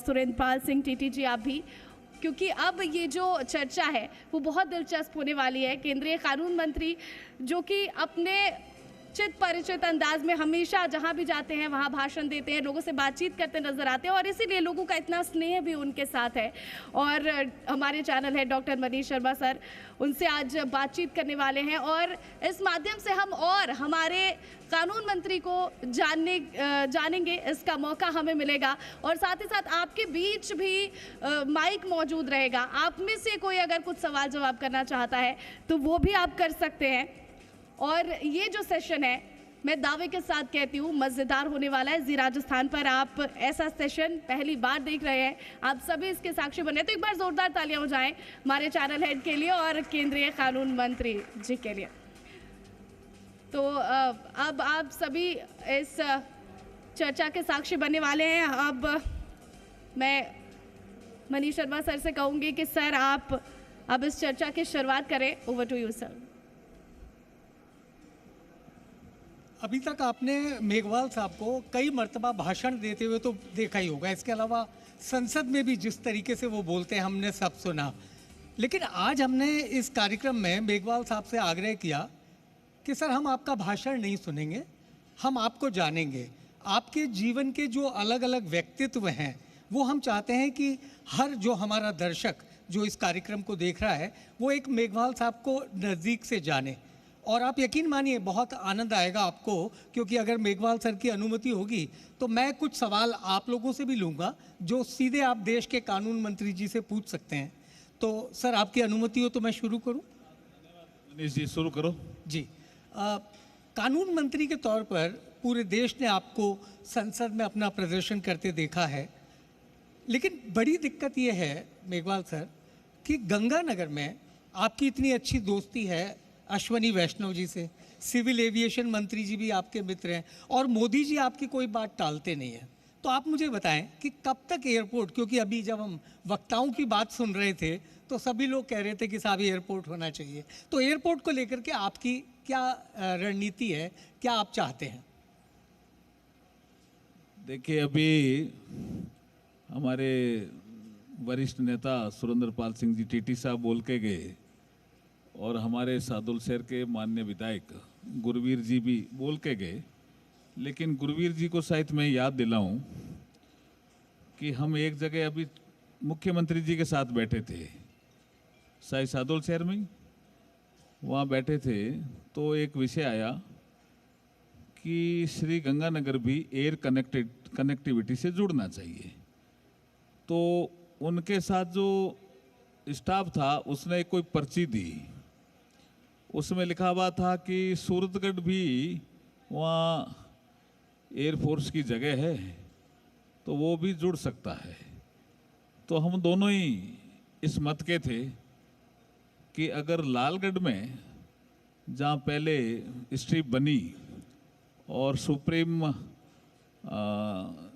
Surendrapal Singh TT जी आप भी, क्योंकि अब ये जो चर्चा है वो बहुत दिलचस्प होने वाली है। केंद्रीय कानून मंत्री जो कि अपने चित परिचित अंदाज में हमेशा जहां भी जाते हैं वहां भाषण देते हैं, लोगों से बातचीत करते नजर आते हैं और इसीलिए लोगों का इतना स्नेह भी उनके साथ है। और हमारे चैनल है डॉक्टर मनीष शर्मा सर, उनसे आज बातचीत करने वाले हैं और इस माध्यम से हम और हमारे कानून मंत्री को जानेंगे, इसका मौका हमें मिलेगा। और साथ ही साथ आपके बीच भी माइक मौजूद रहेगा, आप में से कोई अगर कुछ सवाल जवाब करना चाहता है तो वो भी आप कर सकते हैं। और ये जो सेशन है मैं दावे के साथ कहती हूँ मज़ेदार होने वाला है। जी राजस्थान पर आप ऐसा सेशन पहली बार देख रहे हैं, आप सभी इसके साक्षी बने, तो एक बार जोरदार तालियां हो जाएं हमारे चैनल हेड के लिए और केंद्रीय कानून मंत्री जी के लिए। तो अब आप सभी इस चर्चा के साक्षी बनने वाले हैं। अब मैं मनीष शर्मा सर से कहूँगी कि सर आप अब इस चर्चा की शुरुआत करें। Over to you sir. अभी तक आपने मेघवाल साहब को कई मर्तबा भाषण देते हुए तो देखा ही होगा, इसके अलावा संसद में भी जिस तरीके से वो बोलते हैं हमने सब सुना। लेकिन आज हमने इस कार्यक्रम में मेघवाल साहब से आग्रह किया कि सर हम आपका भाषण नहीं सुनेंगे, हम आपको जानेंगे, आपके जीवन के जो अलग अलग व्यक्तित्व हैं वो हम चाहते हैं कि हर जो हमारा दर्शक जो इस कार्यक्रम को देख रहा है वो एक मेघवाल साहब को नज़दीक से जाने। और आप यकीन मानिए बहुत आनंद आएगा आपको, क्योंकि अगर मेघवाल सर की अनुमति होगी तो मैं कुछ सवाल आप लोगों से भी लूँगा जो सीधे आप देश के कानून मंत्री जी से पूछ सकते हैं। तो सर आपकी अनुमति हो तो मैं शुरू करूँ? मनीष जी शुरू करो। जी, कानून मंत्री के तौर पर पूरे देश ने आपको संसद में अपना प्रदर्शन करते देखा है, लेकिन बड़ी दिक्कत ये है मेघवाल सर कि गंगानगर में आपकी इतनी अच्छी दोस्ती है अश्वनी वैष्णव जी से, सिविल एविएशन मंत्री जी भी आपके मित्र हैं और मोदी जी आपकी कोई बात टालते नहीं हैं। तो आप मुझे बताएं कि कब तक एयरपोर्ट, क्योंकि अभी जब हम वक्ताओं की बात सुन रहे थे तो सभी लोग कह रहे थे कि साहब एयरपोर्ट होना चाहिए, तो एयरपोर्ट को लेकर के आपकी क्या रणनीति है, क्या आप चाहते हैं? देखिए अभी हमारे वरिष्ठ नेता सुरेंद्रपाल सिंह जी टीटी साहब बोल के गए और हमारे सादुल शहर के माननीय विधायक गुरवीर जी भी बोल के गए, लेकिन गुरवीर जी को शायद मैं याद दिलाऊं कि हम एक जगह अभी मुख्यमंत्री जी के साथ बैठे थे, शायद सादुल शहर में वहाँ बैठे थे, तो एक विषय आया कि श्री गंगानगर भी एयर कनेक्टिविटी से जुड़ना चाहिए। तो उनके साथ जो स्टाफ था उसने कोई पर्ची दी, उसमें लिखा हुआ था कि सूरतगढ़ भी वहाँ एयरफोर्स की जगह है तो वो भी जुड़ सकता है। तो हम दोनों ही इस मत के थे कि अगर लालगढ़ में जहाँ पहले स्ट्रिप बनी और सुप्रीम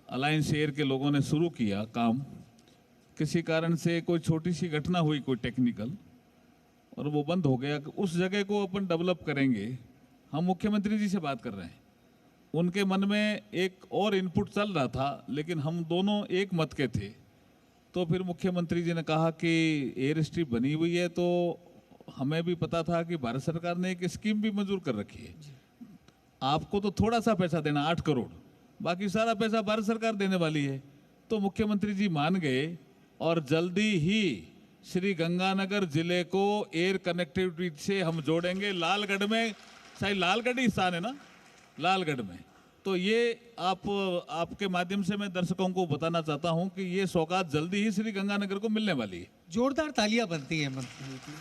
अलायंस एयर के लोगों ने शुरू किया काम, किसी कारण से कोई छोटी सी घटना हुई कोई टेक्निकल और वो बंद हो गया, उस जगह को अपन डेवलप करेंगे। हम मुख्यमंत्री जी से बात कर रहे हैं, उनके मन में एक और इनपुट चल रहा था, लेकिन हम दोनों एक मत के थे। तो फिर मुख्यमंत्री जी ने कहा कि एयर स्ट्रिप बनी हुई है, तो हमें भी पता था कि भारत सरकार ने एक स्कीम भी मंजूर कर रखी है, आपको तो थोड़ा सा पैसा देना 8 करोड़, बाकी सारा पैसा भारत सरकार देने वाली है। तो मुख्यमंत्री जी मान गए और जल्दी ही श्री गंगानगर जिले को एयर कनेक्टिविटी से हम जोड़ेंगे लालगढ़ में, शायद लालगढ़ ही स्थान है ना, लालगढ़ में। तो ये आपके माध्यम से मैं दर्शकों को बताना चाहता हूं कि ये सौगात जल्दी ही श्री गंगानगर को मिलने वाली है। जोरदार तालियां बनती हैं मंत्री जी।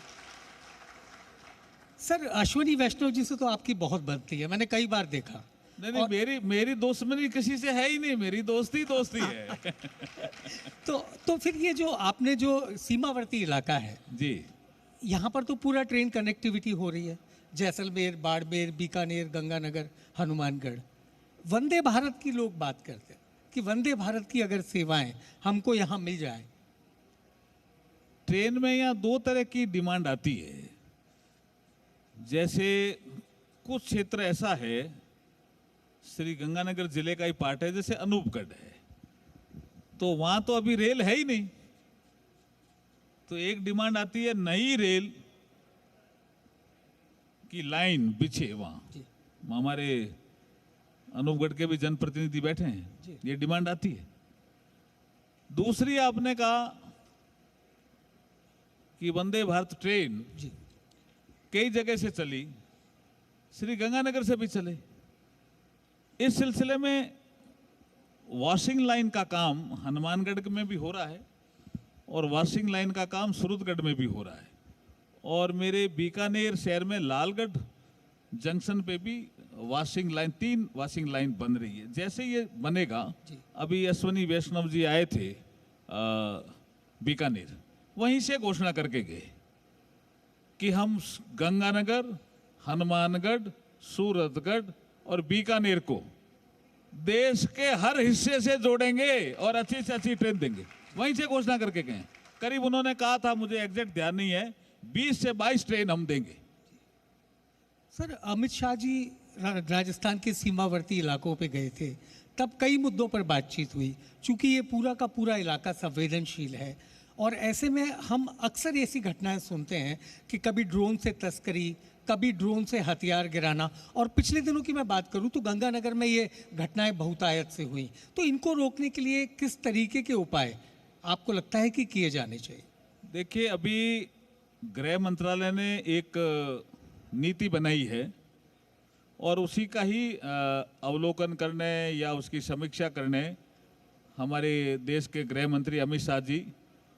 सर अश्वनी वैष्णव जी से तो आपकी बहुत बनती है, मैंने कई बार देखा। नहीं, मेरी दुश्मनी किसी से है ही नहीं, मेरी दोस्ती है। तो फिर ये जो आपने जो सीमावर्ती इलाका है जी, यहाँ पर तो पूरा ट्रेन कनेक्टिविटी हो रही है, जैसलमेर, बाड़मेर, बीकानेर, गंगानगर, हनुमानगढ़। वंदे भारत की लोग बात करते हैं कि वंदे भारत की अगर सेवाएं हमको यहाँ मिल जाए। ट्रेन में यहाँ 2 तरह की डिमांड आती है। जैसे कुछ क्षेत्र ऐसा है, श्री गंगानगर जिले का ही पार्ट है, जैसे अनूपगढ़ है, तो वहां तो अभी रेल है ही नहीं। तो एक डिमांड आती है नई रेल की लाइन बिछे वहां। जी हमारे अनूपगढ़ के भी जनप्रतिनिधि बैठे जी। हैं, ये डिमांड आती है। दूसरी आपने कहा कि वंदे भारत ट्रेन जी कई जगह से चली, श्री गंगानगर से भी चले। इस सिलसिले में वॉशिंग लाइन का काम हनुमानगढ़ में भी हो रहा है और वॉशिंग लाइन का काम सूरतगढ़ में भी हो रहा है। और मेरे बीकानेर शहर में लालगढ़ जंक्शन पे भी वॉशिंग लाइन, 3 वॉशिंग लाइन बन रही है। जैसे ये बनेगा, जी। अभी अश्वनी वैष्णव जी आए थे बीकानेर, वहीं से घोषणा करके गए कि हम गंगानगर, हनुमानगढ़, सूरतगढ़ और बीकानेर को देश के हर हिस्से से जोड़ेंगे और अच्छी से अच्छी ट्रेन देंगे। वहीं से घोषणा करके गए। करीब उन्होंने कहा था, मुझे एग्जैक्ट ध्यान नहीं है, 20 से 22 ट्रेन हम देंगे। सर, अमित शाह जी राजस्थान के सीमावर्ती इलाकों पे गए थे, तब कई मुद्दों पर बातचीत हुई। चूंकि ये पूरा का पूरा इलाका संवेदनशील है और ऐसे में हम अक्सर ऐसी घटनाएं सुनते हैं कि कभी ड्रोन से तस्करी, कभी ड्रोन से हथियार गिराना, और पिछले दिनों की मैं बात करूं तो गंगानगर में ये घटनाएं बहुतायत से हुई। तो इनको रोकने के लिए किस तरीके के उपाय आपको लगता है कि किए जाने चाहिए? देखिए, अभी गृह मंत्रालय ने एक नीति बनाई है और उसी का ही अवलोकन करने या उसकी समीक्षा करने हमारे देश के गृह मंत्री अमित शाह जी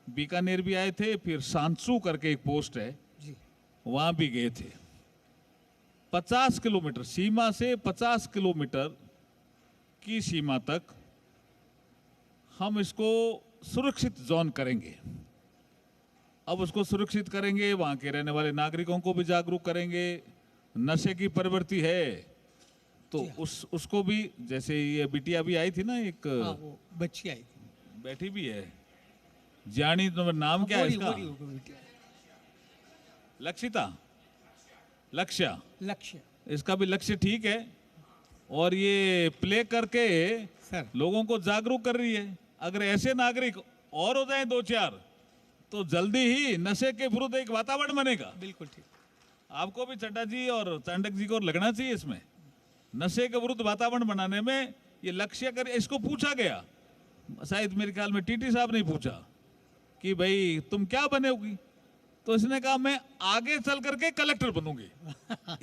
बीकानेर भी आए थे। फिर सांसू करके एक पोस्ट है, जी वहाँ भी गए थे। 50 किलोमीटर सीमा से 50 किलोमीटर की सीमा तक हम इसको सुरक्षित जोन करेंगे। अब उसको सुरक्षित करेंगे, वहाँ के रहने वाले नागरिकों को भी जागरूक करेंगे। नशे की प्रवृत्ति है तो उसको भी, जैसे ये बिटिया भी आई थी ना, एक हाँ, वो बच्ची आई थी, बैठी भी है, जानी, तो नाम क्या है इसका? लक्षिता, लक्ष्य। इसका भी लक्ष्य ठीक है और ये प्ले करके सर लोगों को जागरूक कर रही है। अगर ऐसे नागरिक और हो जाए 2-4 तो जल्दी ही नशे के विरुद्ध एक वातावरण बनेगा। बिल्कुल ठीक। आपको भी चड्डा जी और चांडक जी को लगना चाहिए इसमें। नशे के विरुद्ध वातावरण बनाने में ये लक्ष्य कर, इसको पूछा गया, शायद मेरे ख्याल में टीटी साहब ने पूछा कि भाई तुम क्या बनेगी, तो इसने कहा मैं आगे चल करके कलेक्टर बनूंगी।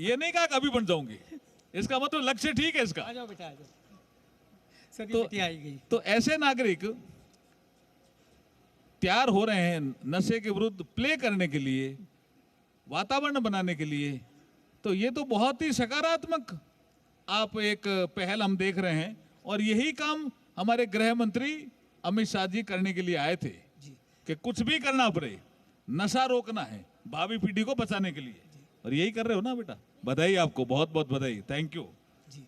ये नहीं कहा कभी बन जाऊंगी। इसका मतलब लक्ष्य ठीक है इसका। आ जाओ बेटा, आ जाओ। सर, ये तो बिटिया आई गई। तो ऐसे नागरिक तैयार हो रहे हैं नशे के विरुद्ध प्ले करने के लिए, वातावरण बनाने के लिए, तो ये तो बहुत ही सकारात्मक आप एक पहल हम देख रहे हैं। और यही काम हमारे गृह मंत्री अमित शाह जी करने के लिए आए थे जी कि कुछ भी करना पड़े, नशा रोकना है भावी पीढ़ी को बचाने के लिए। और यही कर रहे हो ना बेटा, बधाई आपको, बहुत बहुत बधाई, थैंक यू। जी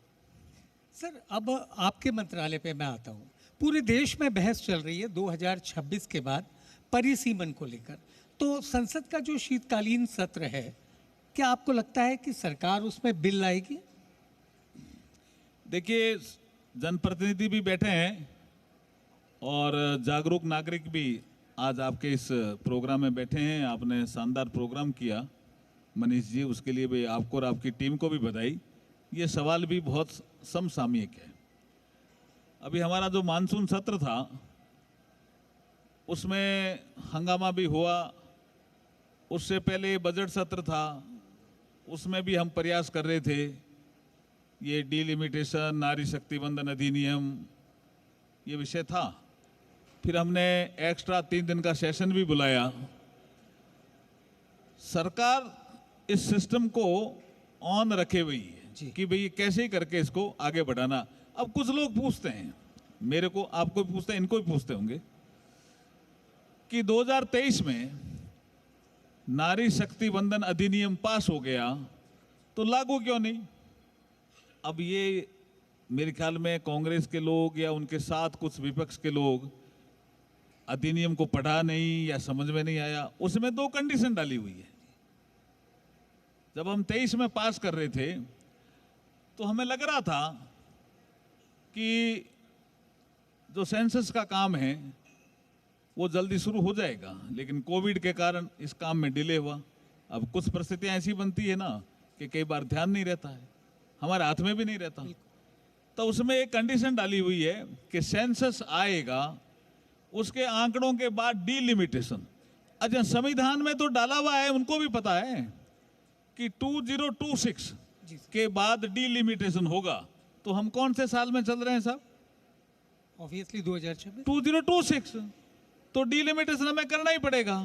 सर, अब आपके मंत्रालय पे मैं आता हूँ। पूरे देश में बहस चल रही है 2026 के बाद परिसीमन को लेकर। तो संसद का जो शीतकालीन सत्र है, क्या आपको लगता है कि सरकार उसमें बिल लाएगी? देखिए, जनप्रतिनिधि भी बैठे हैं और जागरूक नागरिक भी आज आपके इस प्रोग्राम में बैठे हैं। आपने शानदार प्रोग्राम किया मनीष जी, उसके लिए भी आपको और आपकी टीम को भी बधाई। ये सवाल भी बहुत समसामयिक है। अभी हमारा जो मानसून सत्र था उसमें हंगामा भी हुआ, उससे पहले बजट सत्र था, उसमें भी हम प्रयास कर रहे थे। ये डिलिमिटेशन, नारी शक्ति वंदन अधिनियम, ये विषय था। फिर हमने एक्स्ट्रा 3 दिन का सेशन भी बुलाया। सरकार इस सिस्टम को ऑन रखे हुई है कि भाई कैसे करके इसको आगे बढ़ाना। अब कुछ लोग पूछते हैं, मेरे को, आपको भी पूछते हैं, इनको भी पूछते होंगे कि 2023 में नारी शक्ति वंदन अधिनियम पास हो गया तो लागू क्यों नहीं? अब ये मेरे ख्याल में कांग्रेस के लोग या उनके साथ कुछ विपक्ष के लोग अधिनियम को पढ़ा नहीं या समझ में नहीं आया। उसमें 2 कंडीशन डाली हुई है। जब हम 23 में पास कर रहे थे तो हमें लग रहा था कि जो सेंसस का काम है वो जल्दी शुरू हो जाएगा, लेकिन कोविड के कारण इस काम में डिले हुआ। अब कुछ परिस्थितियां ऐसी बनती है ना कि कई बार ध्यान नहीं रहता है, हमारे हाथ में भी नहीं रहता, तो उसमें एक कंडीशन डाली हुई है कि सेंसस आएगा, उसके आंकड़ों के बाद डीलिमिटेशन। अच्छा, संविधान में तो डाला हुआ है, उनको भी पता है कि 2026 के बाद डीलिमिटेशन होगा, तो हम कौन से साल में चल रहे हैं साहब? ऑब्वियसली 2026। 2026, तो डीलिमिटेशन हमें करना ही पड़ेगा।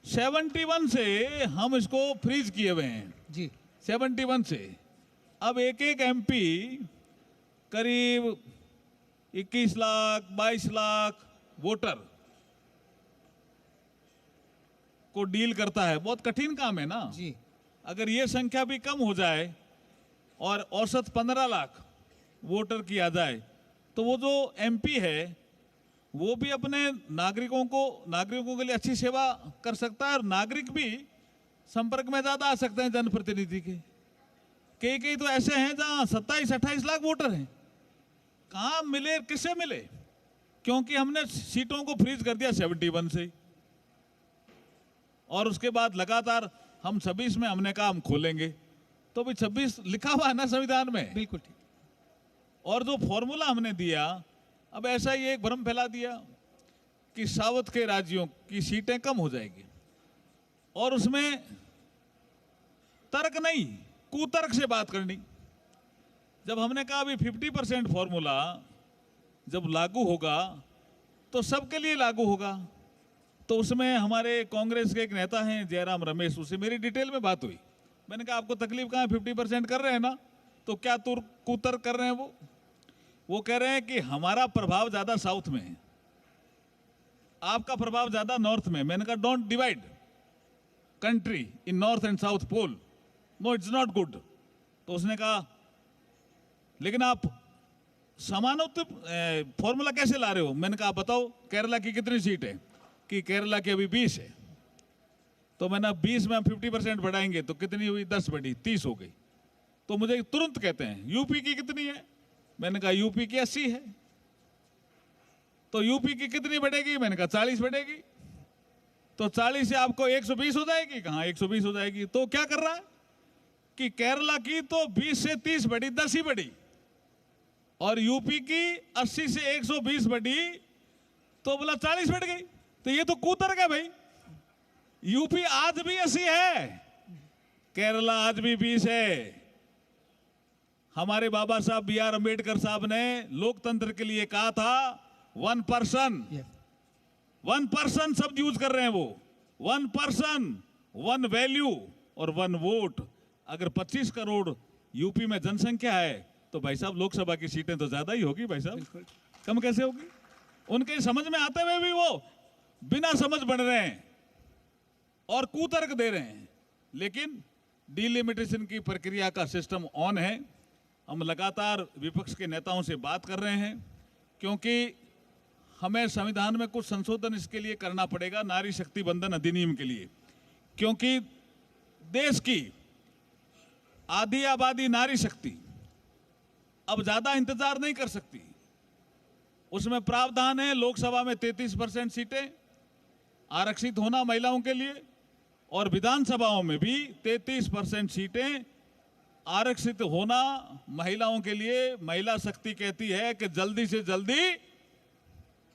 71 से हम इसको फ्रीज किए हुए हैं जी। 71 से। अब एक एक एमपी करीब 21 लाख 22 लाख वोटर को डील करता है, बहुत कठिन काम है ना जी। अगर ये संख्या भी कम हो जाए और औसत 15 लाख वोटर की आ जाए, तो वो जो एमपी है वो भी अपने नागरिकों के लिए अच्छी सेवा कर सकता है, और नागरिक भी संपर्क में ज्यादा आ सकते हैं जनप्रतिनिधि के। कई तो ऐसे हैं जहां 27-28 लाख वोटर हैं, कहां मिले, किसे मिले? क्योंकि हमने सीटों को फ्रीज कर दिया 71 से, और उसके बाद लगातार हम 26 में हमने कहा हम खोलेंगे, तो भी 26 लिखा हुआ है ना संविधान में। बिल्कुल ठीक। और जो फॉर्मूला हमने दिया, अब ऐसा ही एक भ्रम फैला दिया कि साउथ के राज्यों की सीटें कम हो जाएगी, और उसमें तर्क नहीं, कुतर्क से बात करनी। जब हमने कहा अभी 50% फॉर्मूला जब लागू होगा तो सबके लिए लागू होगा, तो उसमें हमारे कांग्रेस के एक नेता हैं जयराम रमेश, उससे मेरी डिटेल में बात हुई। मैंने कहा आपको तकलीफ कहाँ है, 50% कर रहे हैं ना, तो क्या कुतर्क कर रहे हैं? वो कह रहे हैं कि हमारा प्रभाव ज्यादा साउथ में है, आपका प्रभाव ज्यादा नॉर्थ में। मैंने कहा don't divide country in north and south pole, no it's not good. तो उसने कहा लेकिन आप समानुपातिक फॉर्मूला कैसे ला रहे हो? मैंने कहा बताओ केरला की कितनी सीट है? कि केरला की अभी 20 है, तो मैंने 20 में हम 50% बढ़ाएंगे तो कितनी हुई? 10 बढ़ी, 30 हो गई। तो मुझे तुरंत कहते हैं यूपी की कितनी है? मैंने कहा यूपी की 80 है। तो यूपी की कितनी बढ़ेगी? मैंने कहा 40 बढ़ेगी। तो 40 से आपको 120 हो जाएगी? कहाँ 120 हो जाएगी। तो क्या कर रहा है कि केरला की तो 20 से 30 बढ़ी, 10 ही बढ़ी, और यूपी की 80 से 120 बढ़ी, तो बोला 40 बढ़ गई। तो ये तो कुतर्क है भाई। यूपी आज भी 80 है, केरला आज भी 20 है। हमारे बाबा साहब बी आर अम्बेडकर साहब ने लोकतंत्र के लिए कहा था 1 पर्सन शब्द यूज कर रहे हैं वो, 1 पर्सन 1 वैल्यू और 1 वोट। अगर 25 करोड़ यूपी में जनसंख्या है तो भाई साहब लोकसभा की सीटें तो ज्यादा ही होगी भाई साहब, कम कैसे होगी? उनके समझ में आते हुए भी वो बिना समझ बन रहे हैं और कुतर्क दे रहे हैं। लेकिन डीलिमिटेशन की प्रक्रिया का सिस्टम ऑन है। हम लगातार विपक्ष के नेताओं से बात कर रहे हैं, क्योंकि हमें संविधान में कुछ संशोधन इसके लिए करना पड़ेगा, नारी शक्ति बंधन अधिनियम के लिए, क्योंकि देश की आधी आबादी नारी शक्ति अब ज्यादा इंतजार नहीं कर सकती। उसमें प्रावधान है लोकसभा में 33% सीटें आरक्षित होना महिलाओं के लिए, और विधानसभाओं में भी 33% सीटें आरक्षित होना महिलाओं के लिए। महिला शक्ति कहती है कि जल्दी से जल्दी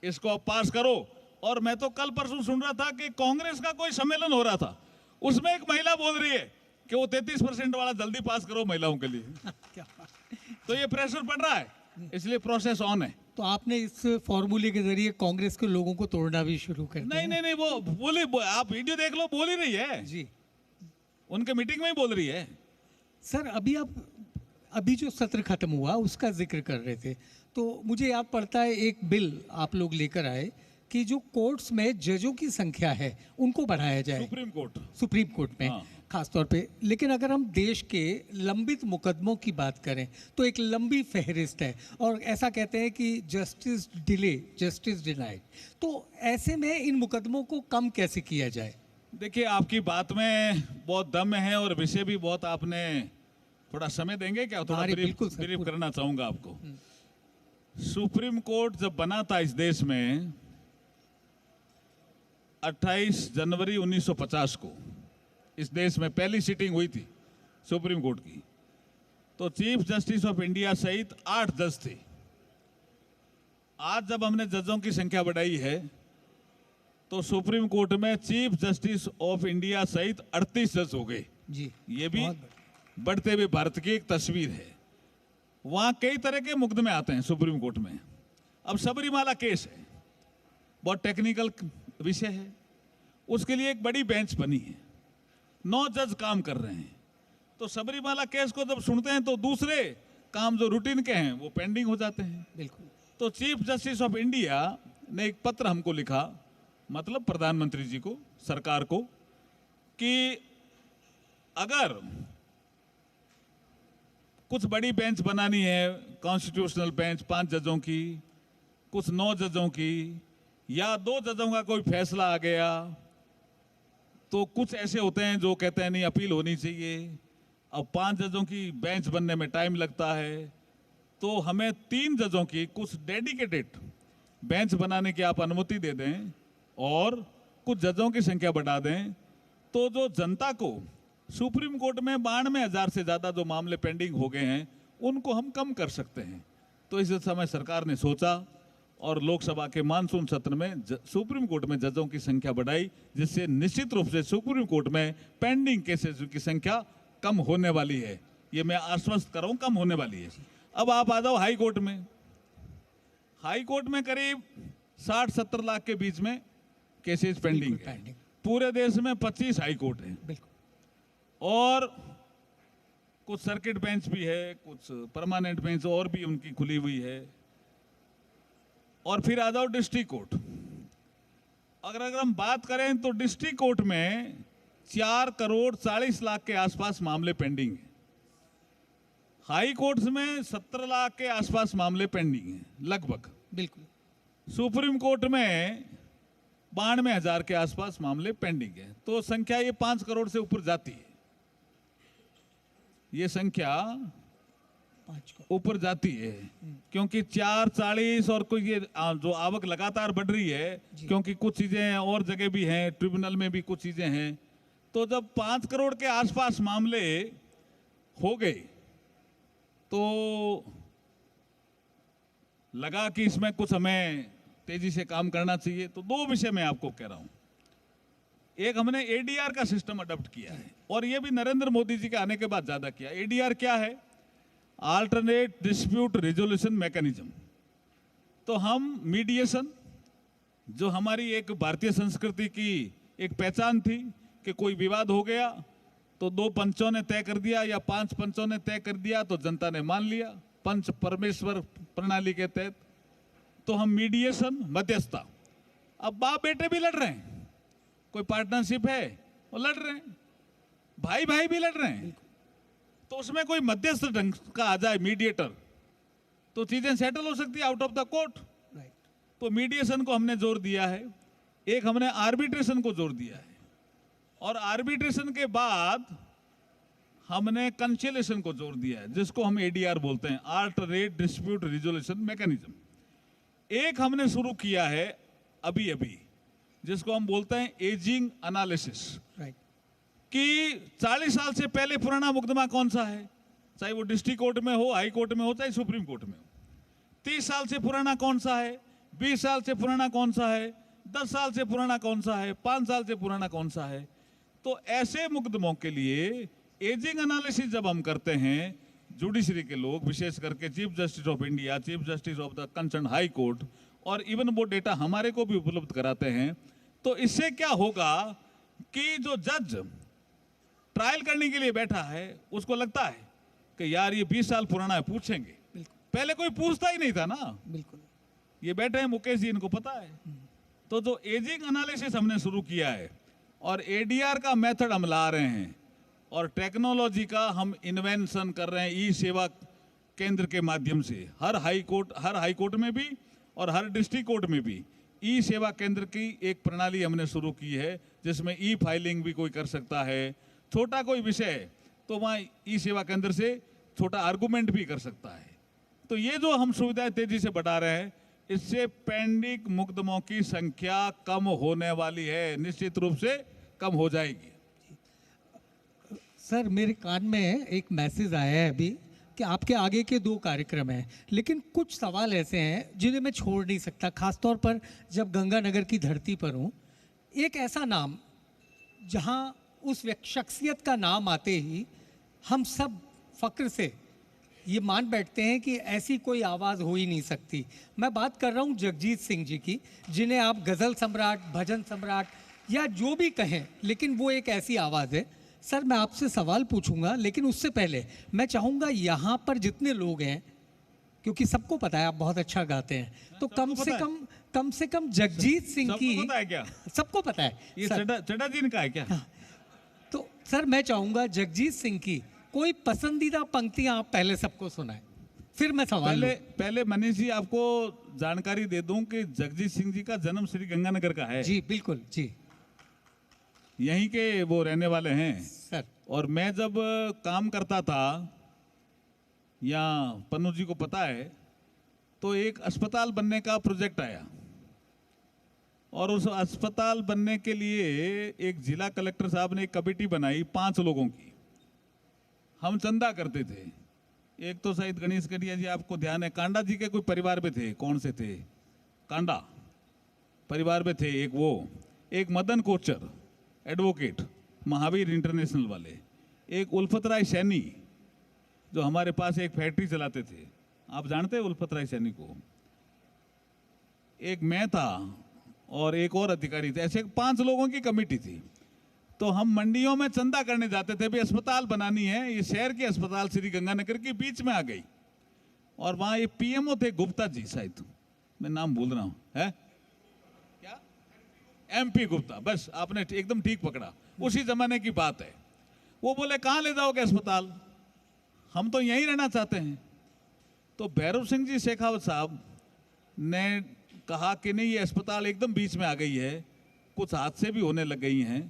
इसको आप पास करो। और मैं तो कल परसों सुन रहा था कि कांग्रेस का कोई सम्मेलन हो रहा था, उसमें एक महिला बोल रही है कि वो 33% वाला जल्दी पास करो महिलाओं के लिए। तो ये प्रेशर पड़ रहा है, इसलिए प्रोसेस ऑन है। तो आपने इस फॉर्मूले के जरिए कांग्रेस के लोगों को तोड़ना भी शुरू कर दिया? नहीं, वो बोली, आप वीडियो देख लो, बोल ही रही है जी, उनके मीटिंग में ही बोल रही है। सर अभी जो सत्र खत्म हुआ उसका जिक्र कर रहे थे, तो मुझे याद पड़ता है एक बिल आप लोग लेकर आए कि जो कोर्ट्स में जजों की संख्या है उनको बढ़ाया जाए, सुप्रीम कोर्ट में हाँ। खास तौर पे। लेकिन अगर हम देश के लंबित मुकदमों की बात करें तो एक लंबी फहरिस्त है, और ऐसा कहते हैं कि जस्टिस डिले जस्टिस डिनाइड। तो ऐसे में इन मुकदमों को कम कैसे किया जाए? देखिए, आपकी बात में बहुत दम है और विषय भी बहुत, आपने थोड़ा समय देंगे क्या? थोड़ा ब्रीफ करना चाहूंगा आपको। सुप्रीम कोर्ट जब बना था इस देश में 28 जनवरी 1950 को इस देश में पहली सिटिंग हुई थी सुप्रीम कोर्ट की, तो चीफ जस्टिस ऑफ इंडिया सहित 8 जज थे। आज जब हमने जजों की संख्या बढ़ाई है तो सुप्रीम कोर्ट में चीफ जस्टिस ऑफ इंडिया सहित 38 जज हो गए जी। ये भी बहुत बढ़िया। बढ़ते हुए भारत की एक तस्वीर है। वहां कई तरह के मुकदमे आते हैं सुप्रीम कोर्ट में। अब सबरीमाला केस है, बहुत टेक्निकल विषय है, उसके लिए एक बड़ी बेंच बनी है, 9 जज काम कर रहे हैं। तो सबरीमाला केस को जब सुनते हैं तो दूसरे काम जो रूटीन के हैं वो पेंडिंग हो जाते हैं। बिल्कुल। तो चीफ जस्टिस ऑफ इंडिया ने एक पत्र हमको लिखा, मतलब प्रधानमंत्री जी को, सरकार को, कि अगर कुछ बड़ी बेंच बनानी है, कॉन्स्टिट्यूशनल बेंच 5 जजों की, कुछ 9 जजों की, या 2 जजों का कोई फैसला आ गया, तो कुछ ऐसे होते हैं जो कहते हैं नहीं अपील होनी चाहिए। अब 5 जजों की बेंच बनने में टाइम लगता है, तो हमें 3 जजों की कुछ डेडिकेटेड बेंच बनाने की आप अनुमति दे दें और कुछ जजों की संख्या बढ़ा दें, तो जो जनता को सुप्रीम कोर्ट में 92,000 से ज़्यादा जो मामले पेंडिंग हो गए हैं उनको हम कम कर सकते हैं। तो इस समय सरकार ने सोचा और लोकसभा के मानसून सत्र में सुप्रीम कोर्ट में जजों की संख्या बढ़ाई, जिससे निश्चित रूप से सुप्रीम कोर्ट में पेंडिंग केसेस की संख्या कम होने वाली है। ये मैं आश्वस्त कर रहा हूँ, कम होने वाली है। अब आप आ जाओ हाई कोर्ट में। हाई कोर्ट में करीब 60-70 लाख के बीच में केसेस पेंडिंग है। पूरे देश में 25 हाई कोर्ट है बिल्कुल। और कुछ सर्किट बेंच भी है, कुछ परमानेंट बेंच और भी उनकी खुली हुई है। और फिर आ जाओ डिस्ट्रिक्ट कोर्ट। अगर हम बात करें तो डिस्ट्रिक्ट कोर्ट में 4 करोड़ 40 लाख के आसपास मामले पेंडिंग है। हाई कोर्ट्स में 17 लाख के आसपास मामले पेंडिंग हैं लगभग। बिल्कुल। सुप्रीम कोर्ट में 92,000 के आसपास मामले पेंडिंग है। तो संख्या ये 5 करोड़ से ऊपर जाती है, ये संख्या 5 ऊपर जाती है, क्योंकि 440 और कोई ये जो आवक लगातार बढ़ रही है, क्योंकि कुछ चीजें और जगह भी हैं, ट्रिब्यूनल में भी कुछ चीजें हैं। तो जब 5 करोड़ के आसपास मामले हो गए तो लगा कि इसमें कुछ हमें तेजी से काम करना चाहिए। तो 2 विषय मैं आपको कह रहा हूं। एक, हमने एडीआर का सिस्टम अडॉप्ट किया है और ये भी नरेंद्र मोदी जी के आने के बाद ज्यादा किया। एडीआर क्या है? Alternate dispute resolution mechanism. तो हम मीडिएशन, जो हमारी एक भारतीय संस्कृति की एक पहचान थी कि कोई विवाद हो गया तो 2 पंचों ने तय कर दिया या 5 पंचों ने तय कर दिया तो जनता ने मान लिया, पंच परमेश्वर प्रणाली के तहत। तो हम मीडिएशन, मध्यस्थता। अब बाप बेटे भी लड़ रहे हैं, कोई पार्टनरशिप है वो लड़ रहे हैं, भाई भाई भी लड़ रहे हैं, तो उसमें कोई मध्यस्थ ढंग का आ जाए, मीडिएटर, तो चीजें सेटल हो सकती है आउट ऑफ द कोर्ट। तो मीडिएशन को हमने जोर दिया है। एक, हमने आर्बिट्रेशन को जोर दिया है और आर्बिट्रेशन के बाद हमने कंसिलिएशन को जोर दिया है, जिसको हम एडीआर बोलते हैं, अल्टरनेट डिस्प्यूट रिजोल्यूशन मैकेनिज्म। एक हमने शुरू किया है अभी, जिसको हम बोलते हैं एजिंग एनालिसिस, कि 40 साल से पहले पुराना मुकदमा कौन सा है, चाहे वो डिस्ट्रिक्ट कोर्ट में हो, हाई कोर्ट में हो, चाहे सुप्रीम कोर्ट में हो। 30 साल से पुराना कौन सा है, 20 साल से पुराना कौन सा है, 10 साल से पुराना कौन सा है, 5 साल से पुराना कौन सा है। तो ऐसे मुकदमों के लिए एजिंग एनालिसिस जब हम करते हैं, जुडिशरी के लोग, विशेष करके chief justice of India, chief justice of the concern high court, और इवन वो डेटा हमारे को भी उपलब्ध कराते हैं, तो इससे क्या होगा कि जो जज ट्रायल करने के लिए बैठा है उसको लगता है कि यार ये 20 साल पुराना है, पूछेंगे। पहले कोई पूछता ही नहीं था ना। बिल्कुल। ये बैठे हैं मुकेश जी, इनको पता है। तो जो एजिंग एनालिसिस हमने शुरू किया है और एडीआर का मेथड हम ला रहे हैं और टेक्नोलॉजी का हम इन्वेंशन कर रहे हैं ई सेवा केंद्र के माध्यम से। हर हाई कोर्ट में भी और हर डिस्ट्रिक्ट कोर्ट में भी ई सेवा केंद्र की एक प्रणाली हमने शुरू की है, जिसमें ई फाइलिंग भी कोई कर सकता है। छोटा कोई विषय है तो वहाँ ई सेवा केंद्र से छोटा आर्गुमेंट भी कर सकता है। तो ये जो हम सुविधाएं तेजी से बढ़ा रहे हैं, इससे पेंडिंग मुकदमों की संख्या कम होने वाली है, निश्चित रूप से कम हो जाएगी। सर मेरे कान में एक मैसेज आया है अभी कि आपके आगे के 2 कार्यक्रम हैं, लेकिन कुछ सवाल ऐसे हैं जिन्हें मैं छोड़ नहीं सकता, खासतौर पर जब गंगानगर की धरती पर हूँ। एक ऐसा नाम जहाँ उस शख्सियत का नाम आते ही हम सब फक्र से ये मान बैठते हैं कि ऐसी कोई आवाज़ हो ही नहीं सकती। मैं बात कर रहा हूँ जगजीत सिंह जी की, जिन्हें आप गज़ल सम्राट, भजन सम्राट या जो भी कहें, लेकिन वो एक ऐसी आवाज़ है। सर मैं आपसे सवाल पूछूंगा, लेकिन उससे पहले मैं चाहूँगा यहाँ पर जितने लोग हैं, क्योंकि सबको पता है आप बहुत अच्छा गाते हैं, तो कम से कम जगजीत सिंह की, सबको पता है क्या? सबको पता है ये सर। चड्ढा जी का है क्या? तो सर मैं चाहूँगा जगजीत सिंह की कोई पसंदीदा पंक्तियां आप पहले सबको सुनाएं, फिर मैं सवाल पहले मनीष जी आपको जानकारी दे दूं कि जगजीत सिंह जी का जन्म श्री गंगानगर का है। जी बिल्कुल जी, यहीं के वो रहने वाले हैं सर। और मैं जब काम करता था, या पन्नू जी को पता है, तो एक अस्पताल बनने का प्रोजेक्ट आया और उस अस्पताल बनने के लिए एक जिला कलेक्टर साहब ने एक कमेटी बनाई 5 लोगों की। हम चंदा करते थे। एक तो शायद गणेश कटिया जी आपको ध्यान है, कांडा जी के कोई परिवार में थे, कौन से थे, कांडा परिवार में थे एक वो, एक मदन कोचर एडवोकेट महावीर इंटरनेशनल वाले, एक उल्फत राय सैनी जो हमारे पास एक फैक्ट्री चलाते थे, आप जानते हैं उल्फत राय सैनी को, एक मैं था और एक और अधिकारी थे। ऐसे 5 लोगों की कमेटी थी। तो हम मंडियों में चंदा करने जाते थे, भी अस्पताल बनानी है, ये शहर के अस्पताल श्री गंगानगर के बीच में आ गई। और वहाँ ये पीएमओ थे गुप्ता जी, शायद मैं नाम भूल रहा हूँ, है क्या, एमपी गुप्ता, बस आपने एकदम ठीक पकड़ा, उसी जमाने की बात है। वो बोले कहाँ ले जाओगे अस्पताल, हम तो यहीं रहना चाहते हैं। तो भैरव सिंह जी शेखावत साहब ने कहा कि नहीं, ये अस्पताल एकदम बीच में आ गई है, कुछ हादसे भी होने लग गई हैं।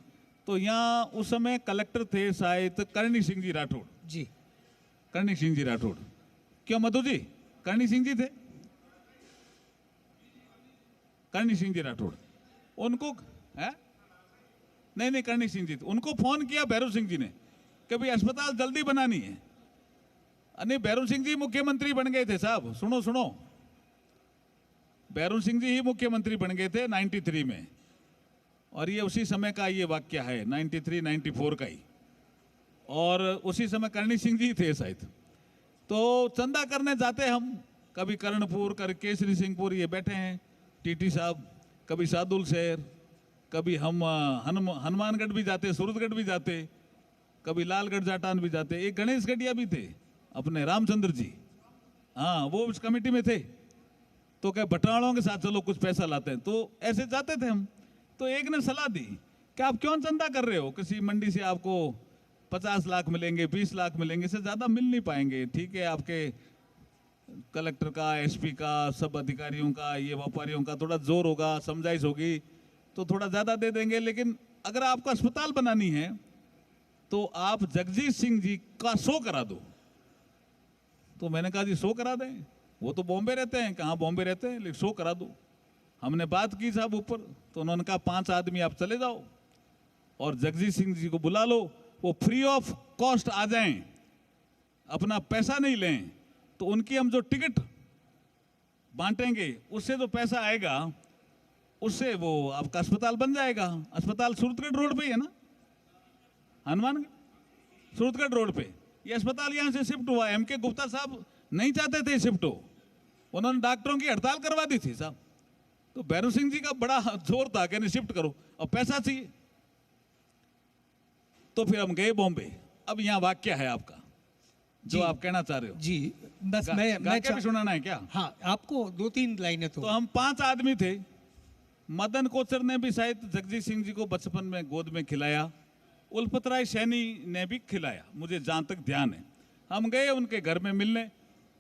तो यहाँ उस समय कलेक्टर थे शायद करणी सिंह जी राठौड़ जी, करणी सिंह जी राठौड़, क्यों मधु जी, करणी सिंह जी थे, करणी सिंह जी राठौड़, उनको है नहीं करणी सिंह जी थे। उनको फोन किया भैरव सिंह जी ने कि भाई अस्पताल जल्दी बनानी है। नहीं, भैरव सिंह जी मुख्यमंत्री बन गए थे साहब, सुनो, भैरव सिंह जी ही मुख्यमंत्री बन गए थे 93 में, और ये उसी समय का ये वाक्य है, 93-94 का ही, और उसी समय करणी सिंह जी थे शायद। तो चंदा करने जाते हम, कभी कर्णपुर, कभी केसरी सिंहपुर, ये बैठे हैं टीटी साहब, कभी सादुल शहर, कभी हम हनुमानगढ़ भी जाते, सूरतगढ़ भी जाते, कभी लालगढ़ जाटान भी जाते। एक गणेश गटिया भी थे अपने रामचंद्र जी, हाँ वो उस कमेटी में थे। तो क्या बटालों के साथ चलो कुछ पैसा लाते हैं, तो ऐसे जाते थे हम। तो एक ने सलाह दी कि आप क्यों चंदा कर रहे हो, किसी मंडी से आपको 50 लाख मिलेंगे, 20 लाख मिलेंगे, इससे ज़्यादा मिल नहीं पाएंगे। ठीक है, आपके कलेक्टर का, एसपी का, सब अधिकारियों का, ये व्यापारियों का थोड़ा जोर होगा, समझाइश होगी, तो थोड़ा ज़्यादा दे देंगे, लेकिन अगर आपको अस्पताल बनानी है तो आप जगजीत सिंह जी का शो करा दो। तो मैंने कहा जी शो करा दें, वो तो बॉम्बे रहते हैं, कहाँ बॉम्बे रहते हैं, लेकिन शो करा दो। हमने बात की साहब ऊपर, तो उन्होंने कहा 5 आदमी आप चले जाओ और जगजीत सिंह जी को बुला लो, वो फ्री ऑफ कॉस्ट आ जाएं, अपना पैसा नहीं लें, तो उनकी हम जो टिकट बांटेंगे उससे जो पैसा आएगा उससे वो आपका अस्पताल बन जाएगा। अस्पताल सूरतगढ़ रोड पे ही है ना, हनुमानगढ़ सूरतगढ़ रोड पे ये अस्पताल यहाँ से शिफ्ट हुआ। एम के गुप्ता साहब नहीं चाहते थे शिफ्ट हो, उन्होंने डॉक्टरों की हड़ताल करवा दी थी साहब। तो भैरव सिंह जी का बड़ा जोर था कि नहीं शिफ्ट करो, और पैसा चाहिए। तो फिर हम गए बॉम्बे। अब यहाँ वाक्य है आपका जो आप कहना चाह रहे हो जी, बस मैं क्या भी सुनाना है क्या? हाँ, आपको 2-3 लाइनें तो हम 5 आदमी थे। मदन कोचर ने भी शायद जगजीत सिंह जी को बचपन में गोद में खिलाया, उल्फत राय सैनी ने भी खिलाया, मुझे जहाँ तक ध्यान है। हम गए उनके घर में मिलने,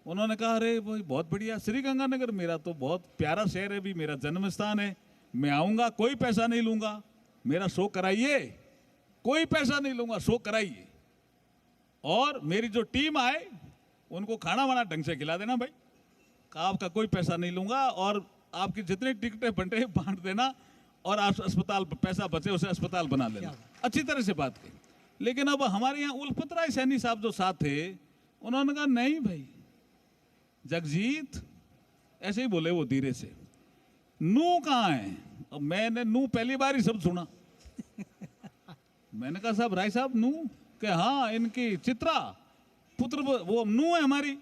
उन्होंने कहा अरे भाई बहुत बढ़िया, श्री गंगानगर मेरा तो बहुत प्यारा शहर है, भी मेरा जन्म स्थान है, मैं आऊँगा, कोई पैसा नहीं लूँगा, मेरा शो कराइए, कोई पैसा नहीं लूँगा, शो कराइए, और मेरी जो टीम आए उनको खाना वाना ढंग से खिला देना भाई। आपका कोई पैसा नहीं लूंगा और आपकी जितनी टिकटें बंटे बांट देना और आप अस्पताल पैसा बचे उसे अस्पताल बना लेना। अच्छी तरह से बात की। लेकिन अब हमारे यहाँ उल्फत राय सैनी साहब जो साथ थे, उन्होंने कहा नहीं भाई जगजीत, ऐसे ही बोले वो धीरे से, नू कहाँ है? अब मैंने नू पहली बार ही शब्द सुना। मैंने कहा साहब राय साहब नू के? हाँ, इनकी चित्रा पुत्र वो नू है हमारी।